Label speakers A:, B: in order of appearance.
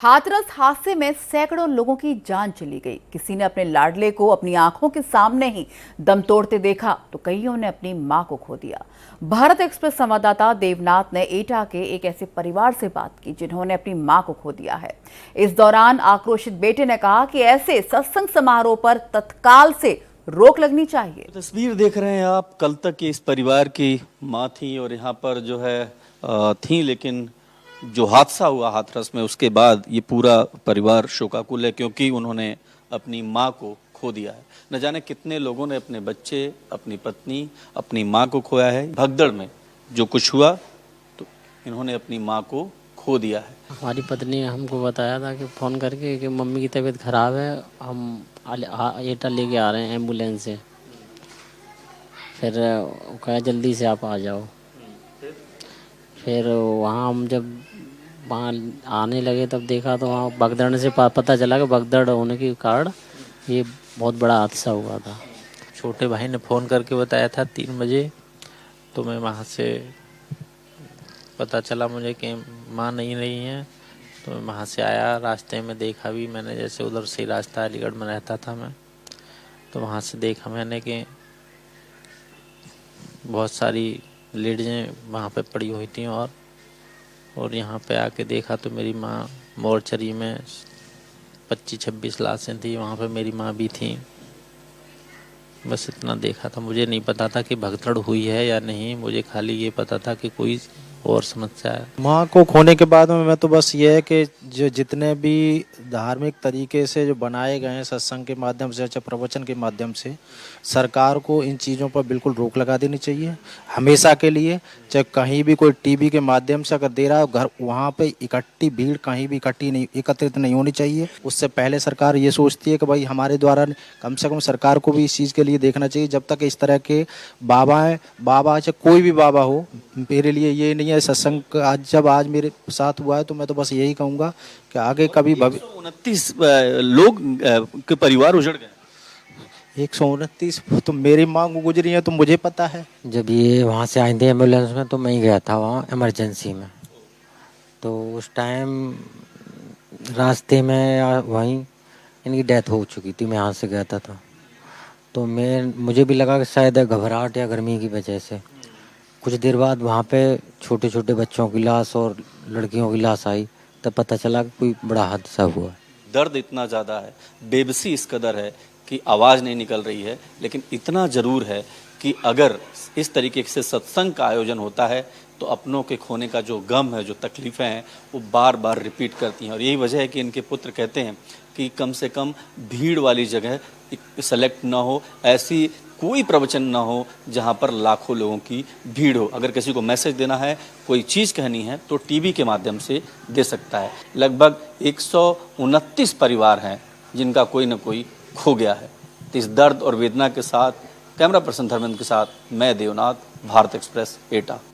A: हाथरस हादसे में सैकड़ों लोगों की जान चली गई। किसी ने अपने लाडले को अपनी आंखों के सामने ही दम तोड़ते देखा तो कईयों ने अपनी मां को खो दिया। भारत एक्सप्रेस संवाददाता देवनाथ ने एटा के एक ऐसे परिवार से बात की जिन्होंने अपनी मां को खो दिया है। इस दौरान आक्रोशित बेटे ने कहा कि ऐसे सत्संग समारोह पर तत्काल से रोक लगनी चाहिए।
B: तस्वीर देख रहे हैं आप, कल तक इस परिवार की माँ थी और यहाँ पर जो है थी, लेकिन जो हादसा हुआ हाथरस में उसके बाद ये पूरा परिवार शोकाकुल है, क्योंकि उन्होंने अपनी माँ को खो दिया है। न जाने कितने लोगों ने अपने बच्चे, अपनी पत्नी, अपनी माँ को खोया है। भगदड़ में जो कुछ हुआ तो इन्होंने अपनी माँ को खो दिया है।
C: हमारी पत्नी ने हमको बताया था कि फ़ोन करके कि मम्मी की तबीयत ख़राब है, हम एटा लेके आ रहे हैं एम्बुलेंस से। फिर वो कहा जल्दी से आप आ जाओ। फिर वहाँ हम जब वहाँ आने लगे तब देखा तो वहाँ भगदड़ से पता चला कि भगदड़ होने के कारण ये बहुत बड़ा हादसा हुआ था।
D: छोटे भाई ने फ़ोन करके बताया था 3 बजे, तो मैं वहाँ से पता चला मुझे कि माँ नहीं रही हैं, तो मैं वहाँ से आया। रास्ते में देखा भी मैंने, जैसे उधर से रास्ता अलीगढ़ में रहता था मैं, तो वहाँ से देखा मैंने कि बहुत सारी लेडीज़ें वहाँ पे पड़ी हुई थी और यहाँ पे आके देखा तो मेरी माँ मोर्चरी में 25-26 लाशें थी, वहाँ पे मेरी माँ भी थी। बस इतना देखा था, मुझे नहीं पता था कि भगदड़ हुई है या नहीं, मुझे खाली ये पता था कि कोई और समस्या है।
E: माँ को खोने के बाद में मैं तो बस ये है कि जो जितने भी धार्मिक तरीके से जो बनाए गए हैं सत्संग के माध्यम से, चाहे प्रवचन के माध्यम से, सरकार को इन चीज़ों पर बिल्कुल रोक लगा देनी चाहिए हमेशा के लिए। चाहे कहीं भी कोई टीवी के माध्यम से अगर दे रहा है, घर वहाँ पे इकट्ठी भीड़ कहीं भी एकत्रित नहीं होनी चाहिए। उससे पहले सरकार ये सोचती है कि भाई हमारे द्वारा कम से कम सरकार को भी इस चीज़ के लिए देखना चाहिए। जब तक इस तरह के बाबा चाहे कोई भी बाबा हो, मेरे लिए ये नहीं है सत्संग आज मेरे साथ हुआ है तो मैं तो बस यही कहूँगा कि आगे कभी
B: 129 लोग के परिवार उजड़ गए।
E: 129 तो मेरी माँ को गुजरी है तो मुझे पता है।
C: जब ये वहाँ से आए थे एम्बुलेंस में तो मैं ही गया था वहाँ इमरजेंसी में। तो उस टाइम रास्ते में वहीं इनकी डेथ हो चुकी थी, मैं यहाँ से गया था। तो मुझे भी लगा कि शायद घबराहट या गर्मी की वजह से। कुछ देर बाद वहाँ पे छोटे छोटे बच्चों की लाश और लड़कियों की लाश आई, तब पता चला कि कोई बड़ा हादसा हुआ।
B: दर्द इतना ज़्यादा है, बेबसी इस कदर है कि आवाज़ नहीं निकल रही है, लेकिन इतना ज़रूर है कि अगर इस तरीके से सत्संग का आयोजन होता है तो अपनों के खोने का जो गम है, जो तकलीफ़ें हैं, वो बार बार रिपीट करती हैं। और यही वजह है कि इनके पुत्र कहते हैं कि कम से कम भीड़ वाली जगह सेलेक्ट ना हो, ऐसी कोई प्रवचन ना हो जहाँ पर लाखों लोगों की भीड़ हो। अगर किसी को मैसेज देना है, कोई चीज़ कहनी है तो टीवी के माध्यम से दे सकता है। लगभग 129 परिवार हैं जिनका कोई न कोई खो गया है। तो इस दर्द और वेदना के साथ कैमरा पर्सन धर्मेंद्र के साथ मैं देवनाथ, भारत एक्सप्रेस, एटा।